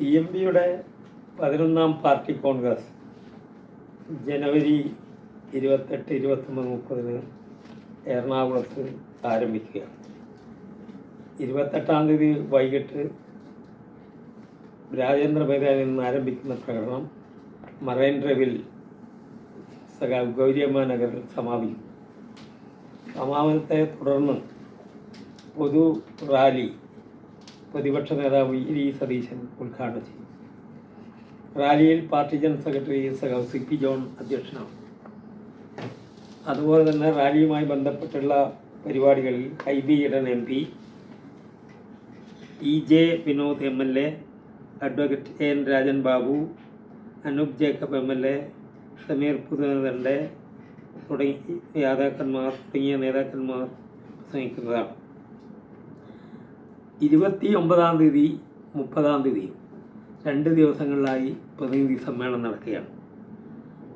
CMBയുടെ 11ാം party Congress ജനുവരി 28, 29, 30 എറണാകുളത്ത് ആരംഭിക്കുകയാണ്. 28-ാം തീയതി വൈകിട്ട് രാജേന്ദ്ര മൈതാനിൽ നിന്ന് ആരംഭിക്കുന്ന പ്രകടനം മറൈൻ ഡ്രൈവിൽ ഗൗരിയമ്മ നഗറിൽ സമാപിക്കും. സമാപനത്തെ തുടർന്ന് പൊതു റാലി പ്രതിപക്ഷ നേതാവ് ഇ സതീശൻ ഉദ്ഘാടനം ചെയ്യും. റാലിയിൽ party general secretary CP John അധ്യക്ഷനാണ്. അതുപോലെ തന്നെ റാലിയുമായി ബന്ധപ്പെട്ടുള്ള പരിപാടികളിൽ Hibi Eden MP, EJ Vinod MLA, advocate AN Rajan Babu, Anoop Jacob MLA, Sameer പുതുനേതൻ്റെ തുടങ്ങിയ നേതാക്കന്മാർ പ്രസംഗിക്കുന്നതാണ്. 29-ാം തീയതി 30-ാം തീയതി 2 ദിവസങ്ങളിലായി പ്രതിനിധി സമ്മേളനം നടക്കുകയാണ്.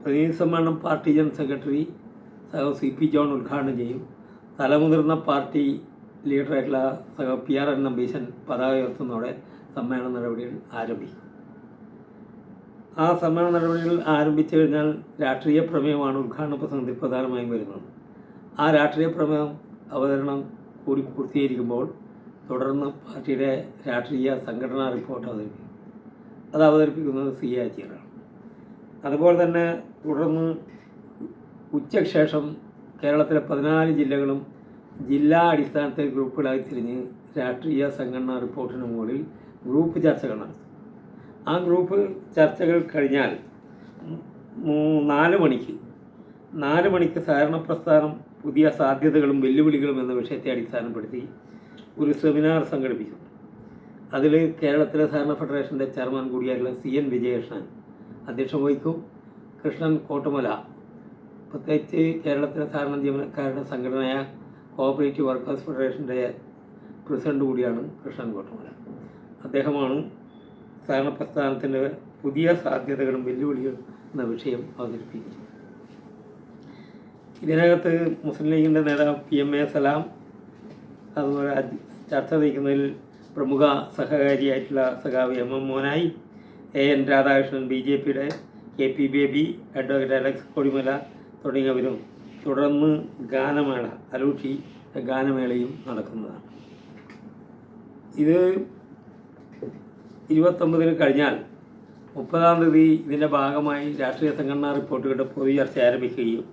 പ്രതിനിധി സമ്മേളനം party general secretary CP John ഉദ്ഘാടനം ചെയ്യും. തലമുതിർന്ന പാർട്ടി ലീഡറായിട്ടുള്ള PRN നമ്പീശൻ പതാക ഉയർത്തുന്നതോടെ സമ്മേളന നടപടികൾ ആരംഭിക്കും. ആ സമ്മേളന നടപടികൾ ആരംഭിച്ചു കഴിഞ്ഞാൽ രാഷ്ട്രീയ പ്രമേയമാണ് ഉദ്ഘാടന പ്രസംഗത്തിൽ പ്രധാനമായും വരുന്നത്. ആ രാഷ്ട്രീയ പ്രമേയം അവതരണം കൂടി പൂർത്തീകരിക്കുമ്പോൾ തുടർന്ന് പാർട്ടിയുടെ രാഷ്ട്രീയ സംഘടനാ റിപ്പോർട്ട് അവതരിപ്പിക്കും. അത് അവതരിപ്പിക്കുന്നത് CAGറാണ്. അതുപോലെ തന്നെ തുടർന്ന് ഉച്ചയ്ക്ക് ശേഷം കേരളത്തിലെ 14 ജില്ലകളും ജില്ലാ അടിസ്ഥാനത്തിൽ ഗ്രൂപ്പുകളായി തിരിഞ്ഞ് രാഷ്ട്രീയ സംഘടനാ റിപ്പോർട്ടിന് മുകളിൽ ഗ്രൂപ്പ് ചർച്ചകൾ നടത്തും. ആ ഗ്രൂപ്പ് ചർച്ചകൾ കഴിഞ്ഞാൽ 4 മണിക്ക് സഹകരണ പ്രസ്ഥാനം പുതിയ സാധ്യതകളും വെല്ലുവിളികളും എന്ന വിഷയത്തെ അടിസ്ഥാനപ്പെടുത്തി ഒരു സെമിനാർ സംഘടിപ്പിച്ചു. അതിൽ കേരളത്തിലെ സഹകരണ ഫെഡറേഷൻ്റെ ചെയർമാൻ കൂടിയായിട്ടുള്ള CN വിജയകൃഷ്ണൻ അധ്യക്ഷം വഹിക്കും. കൃഷ്ണൻ കോട്ടുമല, പ്രത്യേകിച്ച് കേരളത്തിലെ സഹകരണ ജീവനക്കാരുടെ സംഘടനയായ കോഓപ്പറേറ്റീവ് വർക്കേഴ്സ് ഫെഡറേഷൻ്റെ പ്രസിഡന്റ് കൂടിയാണ് കൃഷ്ണൻ കോട്ടുമല. അദ്ദേഹമാണ് സഹകരണ പ്രസ്ഥാനത്തിൻ്റെ പുതിയ സാധ്യതകളും വെല്ലുവിളികളും എന്ന വിഷയം അവതരിപ്പിക്കുന്നത്. ഇതിനകത്ത് മുസ്ലിം ലീഗിൻ്റെ നേതാവ് PMA സലാം, അതുപോലെ ചർച്ച നയിക്കുന്നതിൽ പ്രമുഖ സഹകാരിയായിട്ടുള്ള സഖാവ് MM മോനായി, AN രാധാകൃഷ്ണൻ BJPയുടെ, KP ബേബി, അഡ്വക്കേറ്റ് അലക്സ് കൊടിമല തുടങ്ങിയവരും, തുടർന്ന് ഗാനമേള അലൂഷി ഗാനമേളയും നടക്കുന്നതാണ്. ഇത് 29-ന് കഴിഞ്ഞാൽ 30-ാം തീയതി ഇതിൻ്റെ ഭാഗമായി രാഷ്ട്രീയ സംഘടനാ റിപ്പോർട്ടുകളുടെ പൊതുചർച്ച ആരംഭിക്കുകയും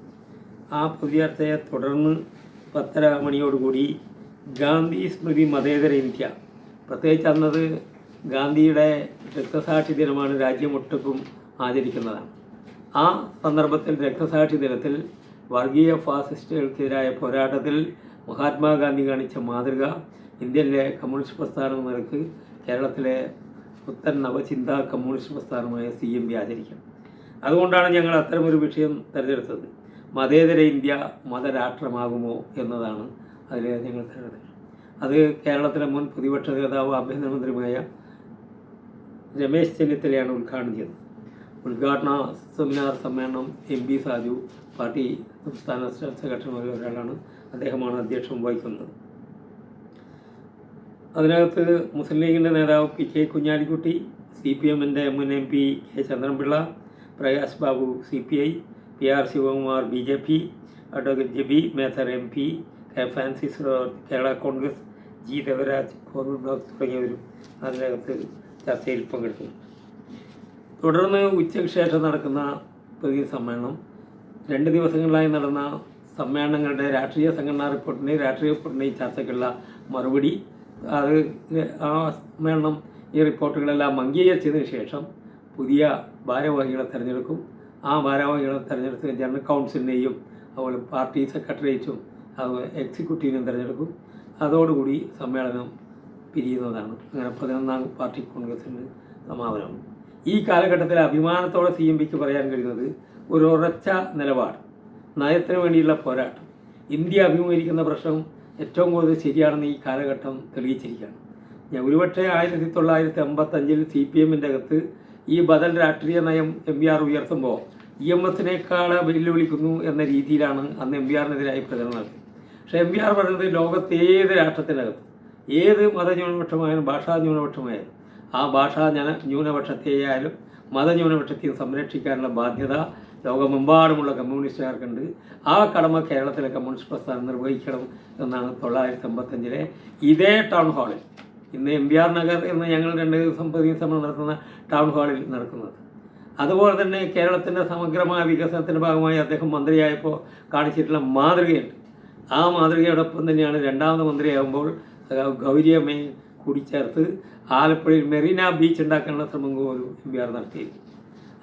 ആ പൊതുചർച്ചയെ തുടർന്ന് 10:30 മണിയോടുകൂടി ഗാന്ധി സ്മൃതി മതേതര ഇന്ത്യ, പ്രത്യേകിച്ച് അന്നത് ഗാന്ധിയുടെ രക്തസാക്ഷി ദിനമാണ്, രാജ്യമൊട്ടുക്കും ആചരിക്കുന്നതാണ്. ആ സന്ദർഭത്തിൽ രക്തസാക്ഷി ദിനത്തിൽ വർഗീയ ഫാസിസ്റ്റുകൾക്കെതിരായ പോരാട്ടത്തിൽ മഹാത്മാഗാന്ധി കാണിച്ച മാതൃക ഇന്ത്യയിലെ കമ്മ്യൂണിസ്റ്റ് പ്രസ്ഥാനം നിലക്ക് കേരളത്തിലെ പുത്തൻ നവചിന്താ കമ്മ്യൂണിസ്റ്റ് പ്രസ്ഥാനമായ CMB ആചരിക്കണം. അതുകൊണ്ടാണ് ഞങ്ങൾ അത്തരമൊരു വിഷയം തിരഞ്ഞെടുത്തത്. മതേതര ഇന്ത്യ മതരാഷ്ട്രമാകുമോ എന്നതാണ് അതിൽ ഞങ്ങൾ തിരഞ്ഞെടുത്തത്. അത് കേരളത്തിലെ മുൻ പ്രതിപക്ഷ നേതാവ് ആഭ്യന്തരമന്ത്രിയുമായ രമേശ് ചെന്നിത്തലയാണ് ഉദ്ഘാടനം ചെയ്തത്. ഉദ്ഘാടന സെമിനാർ സമ്മേളനം MP സാജു, പാർട്ടി സംസ്ഥാന സെക്രട്ടറിമാരിൽ ഒരാളാണ്, അദ്ദേഹമാണ് അധ്യക്ഷം വഹിക്കുന്നത്. അതിനകത്ത് മുസ്ലിം ലീഗിൻ്റെ നേതാവ് PK കുഞ്ഞാലിക്കുട്ടി, CPMൻ്റെ മുൻ MP K Chandran Pillai, Prakash Babu CPI, PR Sivakumar BJP, advocate Jebi Mather MP, Francis Kerala Congress, G Devaraj Forward Bloc തുടങ്ങിയവരും അതിനകത്ത് ചർച്ചയിൽ പങ്കെടുക്കുന്നു. തുടർന്ന് ഉച്ചയ്ക്ക് ശേഷം നടക്കുന്ന പ്രതിനിധി സമ്മേളനം 2 ദിവസങ്ങളിലായി നടന്ന സമ്മേളനങ്ങളുടെ രാഷ്ട്രീയ സംഘടനാ റിപ്പോർട്ടിൻ്റെയും ചർച്ചയ്ക്കുള്ള മറുപടി, അത് ആ സമ്മേളനം ഈ റിപ്പോർട്ടുകളെല്ലാം അംഗീകരിച്ചതിന് ശേഷം പുതിയ ഭാരവാഹികളെ തിരഞ്ഞെടുക്കും. ആ ഭാരവാഹികളെ തിരഞ്ഞെടുത്ത് ജനറൽ കൗൺസിലിനെയും അതുപോലെ പാർട്ടി സെക്രട്ടേറിയറ്റും അതുപോലെ എക്സിക്യൂട്ടീവിനെയും തിരഞ്ഞെടുക്കും. അതോടുകൂടി സമ്മേളനം പിരിയുന്നതാണ്. അങ്ങനെ 11ാം പാർട്ടി കോൺഗ്രസിന് സമാപനം. ഈ കാലഘട്ടത്തിൽ അഭിമാനത്തോടെ CMBക്ക് പറയാൻ കഴിയുന്നത് ഒരു ഉറച്ച നിലപാട്, നയത്തിന് വേണ്ടിയുള്ള പോരാട്ടം, ഇന്ത്യ അഭിമുഖീകരിക്കുന്ന പ്രശ്നം ഏറ്റവും കൂടുതൽ ശരിയാണെന്ന് ഈ കാലഘട്ടം തെളിയിച്ചിരിക്കുകയാണ്. ഒരുപക്ഷെ 1955-ൽ CPMൻ്റെ അകത്ത് ഈ ബദൽ രാഷ്ട്രീയ നയം MBR ഉയർത്തുമ്പോൾ EMSനേക്കാൾ വെല്ലുവിളിക്കുന്നു എന്ന രീതിയിലാണ് അന്ന് MBRനെതിരായി പ്രചരണം നടത്തിയത്. പക്ഷേ MBR പറയുന്നത് ലോകത്ത് ഏത് രാഷ്ട്രത്തിനകത്ത് ഏത് മതന്യൂനപക്ഷമായാലും ഭാഷാ ന്യൂനപക്ഷമായാലും ആ ഭാഷാ ന്യൂനപക്ഷത്തെയായാലും മതന്യൂനപക്ഷത്തെയും സംരക്ഷിക്കാനുള്ള ബാധ്യത ലോകമെമ്പാടുമുള്ള കമ്മ്യൂണിസ്റ്റുകാർക്കുണ്ട്. ആ കടമ കേരളത്തിലെ കമ്മ്യൂണിസ്റ്റ് പ്രസ്ഥാനം നിർവഹിക്കണം എന്നാണ് 1955 ഇതേ ടൗൺ ഹാളിൽ, ഇന്ന് MBR നഗർ എന്ന് ഞങ്ങൾ 2 ദിവസം പൊതുസമ്മേളനം നടത്തുന്ന ടൗൺ ഹാളിൽ നടക്കുന്നത്. അതുപോലെ തന്നെ കേരളത്തിൻ്റെ സമഗ്രമായ വികസനത്തിൻ്റെ ഭാഗമായി അദ്ദേഹം മന്ത്രിയായപ്പോൾ കാണിച്ചിട്ടുള്ള മാതൃകയുണ്ട്. ആ മാതൃകയോടൊപ്പം തന്നെയാണ് രണ്ടാമത് മന്ത്രിയാകുമ്പോൾ ഗൗരിയമ്മയെ കൂടിച്ചേർത്ത് ആലപ്പുഴയിൽ മെറീന ബീച്ച് ഉണ്ടാക്കാനുള്ള ശ്രമം പോലും MBR നടത്തിയത്.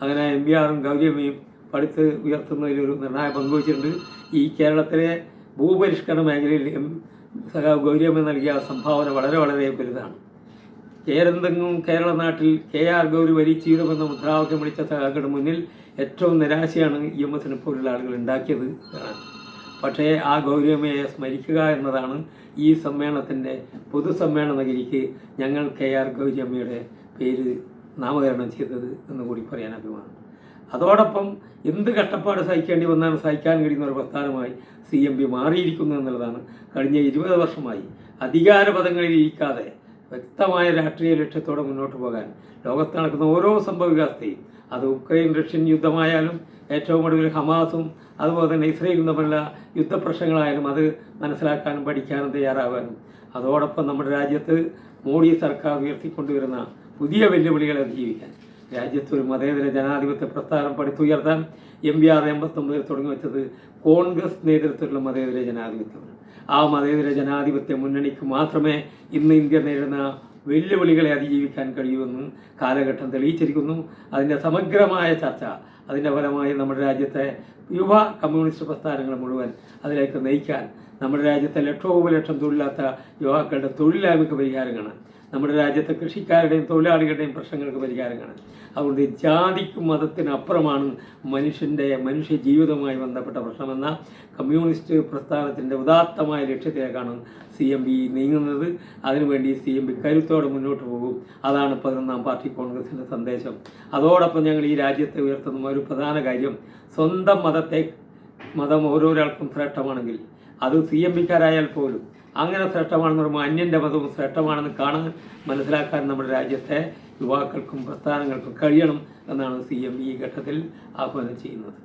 അങ്ങനെ MBRും ഗൗരിയമ്മയും പടുത്ത് ഉയർത്തുന്നതിലൊരു നിർണായക പങ്കുവച്ചിട്ടുണ്ട്. ഈ കേരളത്തിലെ ഭൂപരിഷ്കരണ മേഖലയിൽ ഗൗരിയമ്മ നൽകിയ സംഭാവന വളരെ വളരെ വലുതാണ്. കേരന്തെങ്ങും കേരള നാട്ടിൽ KR ഗൗരി വലിച്ചീടുമെന്ന മുദ്രാവാക്യം വിളിച്ച സഖാക്കളുടെ മുന്നിൽ ഏറ്റവും നിരാശയാണ് EMSനെ പോലുള്ള ആളുകൾ ഉണ്ടാക്കിയത്. പക്ഷേ ആ ഗൗരിയമ്മയെ സ്മരിക്കുക എന്നതാണ് ഈ സമ്മേളനത്തിൻ്റെ പൊതുസമ്മേളനഗിരിക്ക് ഞങ്ങൾ KR ഗൗരിയമ്മയുടെ പേര് നാമകരണം ചെയ്തത് എന്ന് കൂടി പറയാൻ അഭിമാനം. അതോടൊപ്പം എന്ത് കഷ്ടപ്പാട് സഹിക്കേണ്ടി വന്നാലും സഹിക്കാൻ കഴിയുന്ന ഒരു പ്രസ്ഥാനമായി CMB മാറിയിരിക്കുന്നു എന്നുള്ളതാണ്. കഴിഞ്ഞ 20 വർഷമായി അധികാര പദങ്ങളിൽ ഇരിക്കാതെ വ്യക്തമായ രാഷ്ട്രീയ ലക്ഷ്യത്തോടെ മുന്നോട്ട് പോകാൻ ലോകത്ത് നടക്കുന്ന ഓരോ സംഭവവികാസത്തെയും, അത് ഉക്രൈൻ റഷ്യൻ യുദ്ധമായാലും ഏറ്റവും ഒടുവിൽ ഹമാസും അതുപോലെ തന്നെ ഇസ്രയേലും തമ്മിലുള്ള യുദ്ധപ്രശ്നങ്ങളായാലും അത് മനസ്സിലാക്കാനും പഠിക്കാനും തയ്യാറാകാനും, അതോടൊപ്പം നമ്മുടെ രാജ്യത്ത് മോഡി സർക്കാർ ഉയർത്തിക്കൊണ്ടുവരുന്ന പുതിയ വെല്ലുവിളികളെ അതിജീവിക്കാൻ രാജ്യത്ത് ഒരു മതേതര ജനാധിപത്യ പ്രസ്ഥാനം പടുത്തുയർത്താൻ MBR 89 തുടങ്ങി വെച്ചത് കോൺഗ്രസ് നേതൃത്വത്തിലുള്ള മതേതര ജനാധിപത്യമാണ്. ആ മതേതര ജനാധിപത്യ മുന്നണിക്ക് മാത്രമേ ഇന്ന് ഇന്ത്യ നേരിടുന്ന വെല്ലുവിളികളെ അതിജീവിക്കാൻ കഴിയുമെന്ന് കാലഘട്ടം തെളിയിച്ചിരിക്കുന്നു. അതിൻ്റെ സമഗ്രമായ ചർച്ച, അതിൻ്റെ ഫലമായി നമ്മുടെ രാജ്യത്തെ യുവ കമ്മ്യൂണിസ്റ്റ് പ്രസ്ഥാനങ്ങൾ മുഴുവൻ അതിലേക്ക് നയിക്കാൻ, നമ്മുടെ രാജ്യത്തെ ലക്ഷോപലക്ഷം തൊഴിലില്ലാത്ത യുവാക്കളുടെ തൊഴിലില്ലായ്മയ്ക്ക് പരിഹാരം കാണാൻ, നമ്മുടെ രാജ്യത്തെ കൃഷിക്കാരുടെയും തൊഴിലാളികളുടെയും പ്രശ്നങ്ങൾക്ക് പരിഹാരം കാണാൻ. അതുകൊണ്ട് ജാതിക്കും മതത്തിനപ്പുറമാണ് മനുഷ്യ ജീവിതവുമായി ബന്ധപ്പെട്ട പ്രശ്നമെന്ന കമ്മ്യൂണിസ്റ്റ് പ്രസ്ഥാനത്തിൻ്റെ ഉദാത്തമായ ലക്ഷ്യത്തിലേക്കാണ് CMB നീങ്ങുന്നത്. അതിനുവേണ്ടി CMB കരുത്തോടെ മുന്നോട്ട് പോകും. അതാണ് 11ാം പാർട്ടി കോൺഗ്രസിൻ്റെ സന്ദേശം. അതോടൊപ്പം ഞങ്ങൾ ഈ രാജ്യത്തെ ഉയർത്തുന്ന ഒരു പ്രധാന കാര്യം, സ്വന്തം മതം ഓരോരാൾക്കും ശ്രേഷ്ഠമാണെങ്കിൽ അത് CMBക്കാരായാൽ പോലും അങ്ങനെ ശ്രേഷ്ഠമാണെന്ന് പറയുമ്പോൾ അന്യൻ്റെ മതവും ശ്രേഷ്ഠമാണെന്ന് കാണാൻ മനസ്സിലാക്കാൻ നമ്മുടെ രാജ്യത്തെ യുവാക്കൾക്കും പ്രസ്ഥാനങ്ങൾക്കും കഴിയണം എന്നാണ് CMB ഈ ഘട്ടത്തിൽ ആഹ്വാനം ചെയ്യുന്നത്.